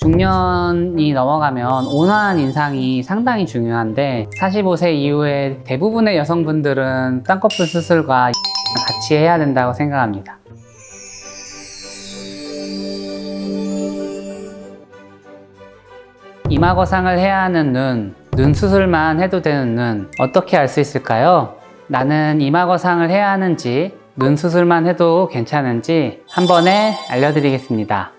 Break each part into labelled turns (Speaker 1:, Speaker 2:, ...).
Speaker 1: 중년이 넘어가면 온화한 인상이 상당히 중요한데 45세 이후에 대부분의 여성분들은 쌍꺼풀 수술과 같이 해야 된다고 생각합니다. 이마 거상을 해야 하는 눈 수술만 해도 되는 눈, 어떻게 알 수 있을까요? 나는 이마 거상을 해야 하는지, 눈 수술만 해도 괜찮은지 한 번에 알려드리겠습니다.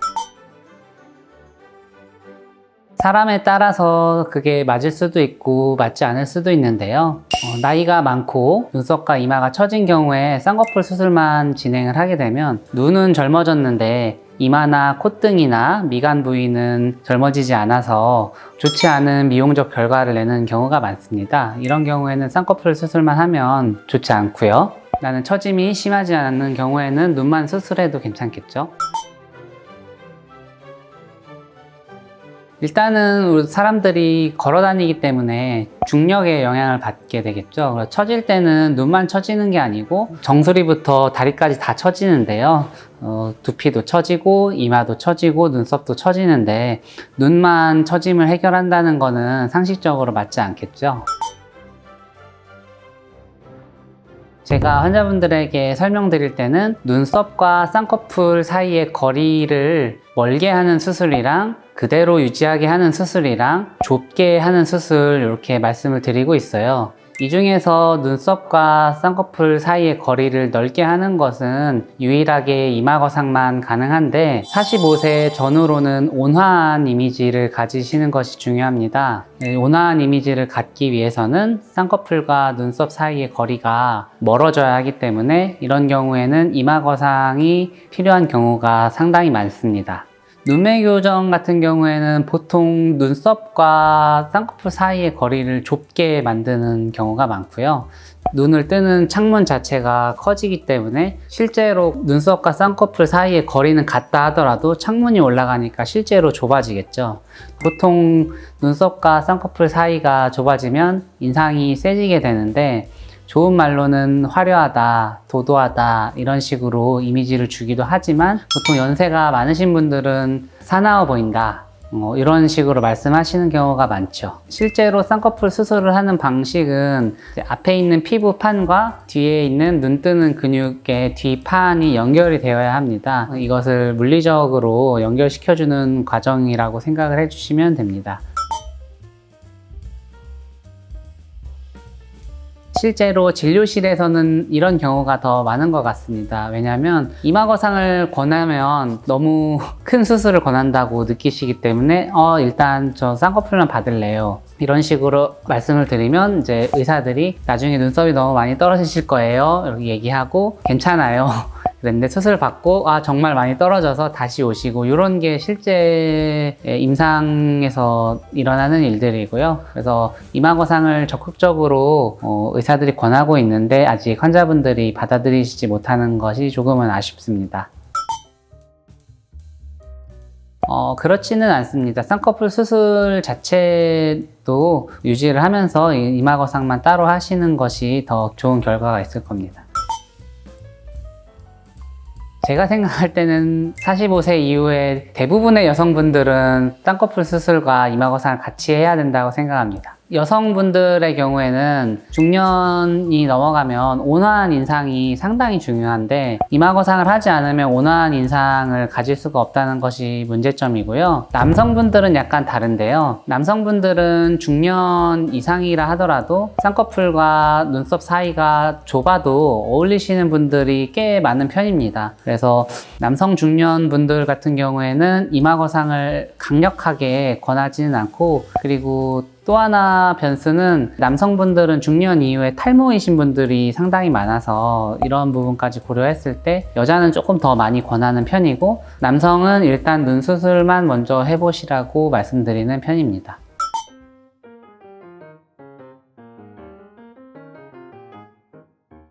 Speaker 1: 사람에 따라서 그게 맞을 수도 있고 맞지 않을 수도 있는데요. 나이가 많고 눈썹과 이마가 처진 경우에 쌍꺼풀 수술만 진행을 하게 되면 눈은 젊어졌는데 이마나 콧등이나 미간 부위는 젊어지지 않아서 좋지 않은 미용적 결과를 내는 경우가 많습니다. 이런 경우에는 쌍꺼풀 수술만 하면 좋지 않고요. 나는 처짐이 심하지 않은 경우에는 눈만 수술해도 괜찮겠죠. 일단은 우리 사람들이 걸어 다니기 때문에 중력에 영향을 받게 되겠죠. 처질 때는 눈만 처지는 게 아니고 정수리부터 다리까지 다 처지는데요. 두피도 처지고 이마도 처지고 눈썹도 처지는데 눈만 처짐을 해결한다는 거는 상식적으로 맞지 않겠죠. 제가 환자분들에게 설명드릴 때는 눈썹과 쌍꺼풀 사이의 거리를 멀게 하는 수술이랑 그대로 유지하게 하는 수술이랑 좁게 하는 수술 이렇게 말씀을 드리고 있어요. 이 중에서 눈썹과 쌍꺼풀 사이의 거리를 넓게 하는 것은 유일하게 이마 거상만 가능한데 45세 전후로는 온화한 이미지를 가지시는 것이 중요합니다. 온화한 이미지를 갖기 위해서는 쌍꺼풀과 눈썹 사이의 거리가 멀어져야 하기 때문에 이런 경우에는 이마 거상이 필요한 경우가 상당히 많습니다. 눈매 교정 같은 경우에는 보통 눈썹과 쌍꺼풀 사이의 거리를 좁게 만드는 경우가 많고요. 눈을 뜨는 창문 자체가 커지기 때문에 실제로 눈썹과 쌍꺼풀 사이의 거리는 같다 하더라도 창문이 올라가니까 실제로 좁아지겠죠. 보통 눈썹과 쌍꺼풀 사이가 좁아지면 인상이 세지게 되는데 좋은 말로는 화려하다, 도도하다 이런 식으로 이미지를 주기도 하지만 보통 연세가 많으신 분들은 사나워 보인다 이런 식으로 말씀하시는 경우가 많죠. 실제로 쌍꺼풀 수술을 하는 방식은 앞에 있는 피부판과 뒤에 있는 눈 뜨는 근육의 뒷판이 연결이 되어야 합니다. 이것을 물리적으로 연결시켜주는 과정이라고 생각을 해주시면 됩니다. 실제로 진료실에서는 이런 경우가 더 많은 것 같습니다. 왜냐하면 이마 거상을 권하면 너무 큰 수술을 권한다고 느끼시기 때문에 일단 저 쌍꺼풀만 받을래요. 이런 식으로 말씀을 드리면 이제 의사들이 나중에 눈썹이 너무 많이 떨어지실 거예요. 이렇게 얘기하고 괜찮아요. 그런데 수술 받고 정말 많이 떨어져서 다시 오시고 이런 게 실제 임상에서 일어나는 일들이고요. 그래서 이마 거상을 적극적으로 의사들이 권하고 있는데 아직 환자분들이 받아들이시지 못하는 것이 조금은 아쉽습니다. 그렇지는 않습니다. 쌍꺼풀 수술 자체도 유지를 하면서 이마 거상만 따로 하시는 것이 더 좋은 결과가 있을 겁니다. 제가 생각할 때는 45세 이후에 대부분의 여성분들은 쌍꺼풀 수술과 이마 거상을 같이 해야 된다고 생각합니다. 여성분들의 경우에는 중년이 넘어가면 온화한 인상이 상당히 중요한데 이마 거상을 하지 않으면 온화한 인상을 가질 수가 없다는 것이 문제점이고요. 남성분들은 약간 다른데요. 남성분들은 중년 이상이라 하더라도 쌍꺼풀과 눈썹 사이가 좁아도 어울리시는 분들이 꽤 많은 편입니다. 그래서 남성 중년 분들 같은 경우에는 이마 거상을 강력하게 권하지는 않고, 그리고 또 하나 변수는 남성분들은 중년 이후에 탈모이신 분들이 상당히 많아서 이런 부분까지 고려했을 때 여자는 조금 더 많이 권하는 편이고 남성은 일단 눈 수술만 먼저 해보시라고 말씀드리는 편입니다.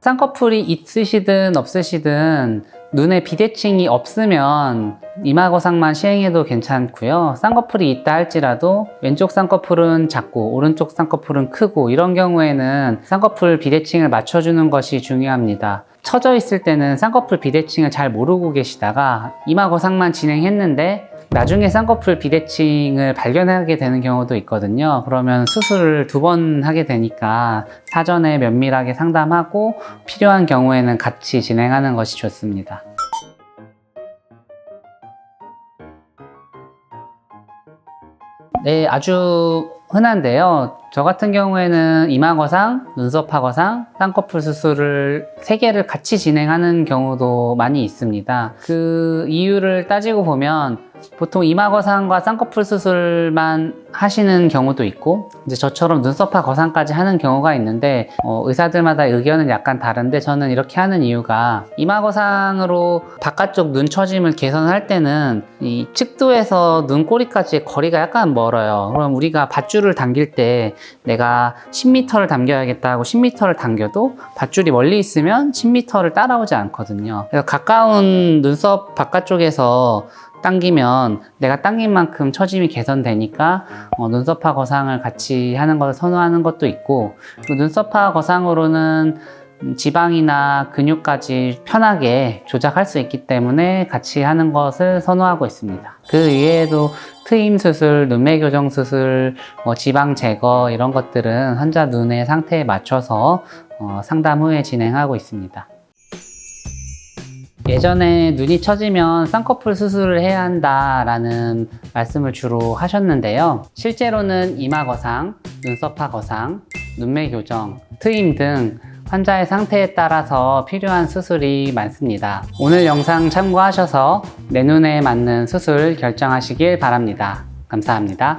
Speaker 1: 쌍꺼풀이 있으시든 없으시든 눈에 비대칭이 없으면 이마 거상만 시행해도 괜찮고요. 쌍꺼풀이 있다 할지라도 왼쪽 쌍꺼풀은 작고 오른쪽 쌍꺼풀은 크고 이런 경우에는 쌍꺼풀 비대칭을 맞춰주는 것이 중요합니다. 처져 있을 때는 쌍꺼풀 비대칭을 잘 모르고 계시다가 이마 거상만 진행했는데 나중에 쌍꺼풀 비대칭을 발견하게 되는 경우도 있거든요. 그러면 수술을 2번 하게 되니까 사전에 면밀하게 상담하고 필요한 경우에는 같이 진행하는 것이 좋습니다. 네, 아주 흔한데요. 저 같은 경우에는 이마거상, 눈썹하거상, 쌍꺼풀 수술을 3개를 같이 진행하는 경우도 많이 있습니다. 그 이유를 따지고 보면 보통 이마거상과 쌍꺼풀 수술만 하시는 경우도 있고 이제 저처럼 눈썹화 거상까지 하는 경우가 있는데 의사들마다 의견은 약간 다른데 저는 이렇게 하는 이유가 이마거상으로 바깥쪽 눈 처짐을 개선할 때는 이 측두에서 눈꼬리까지의 거리가 약간 멀어요. 그럼 우리가 밧줄을 당길 때 내가 10m를 당겨야겠다 하고 10m를 당겨도 밧줄이 멀리 있으면 10m를 따라오지 않거든요. 그래서 가까운 눈썹 바깥쪽에서 당기면 내가 당긴 만큼 처짐이 개선되니까 눈썹화 거상을 같이 하는 것을 선호하는 것도 있고, 그리고 눈썹화 거상으로는 지방이나 근육까지 편하게 조작할 수 있기 때문에 같이 하는 것을 선호하고 있습니다. 그 외에도 트임 수술, 눈매 교정 수술, 지방 제거 이런 것들은 환자 눈의 상태에 맞춰서 상담 후에 진행하고 있습니다. 예전에 눈이 처지면 쌍꺼풀 수술을 해야 한다라는 말씀을 주로 하셨는데요. 실제로는 이마거상, 눈썹화 거상, 눈매 교정, 트임 등 환자의 상태에 따라서 필요한 수술이 많습니다. 오늘 영상 참고하셔서 내 눈에 맞는 수술 결정하시길 바랍니다. 감사합니다.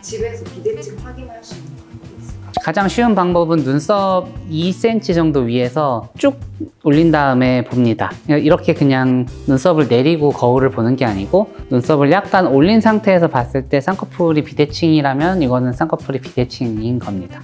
Speaker 2: 집에서 비대칭 확인할 수 있는 방법이 있을까요?
Speaker 1: 가장 쉬운 방법은 눈썹 2cm 정도 위에서 쭉 올린 다음에 봅니다. 이렇게 그냥 눈썹을 내리고 거울을 보는 게 아니고 눈썹을 약간 올린 상태에서 봤을 때 쌍꺼풀이 비대칭이라면 이거는 쌍꺼풀이 비대칭인 겁니다.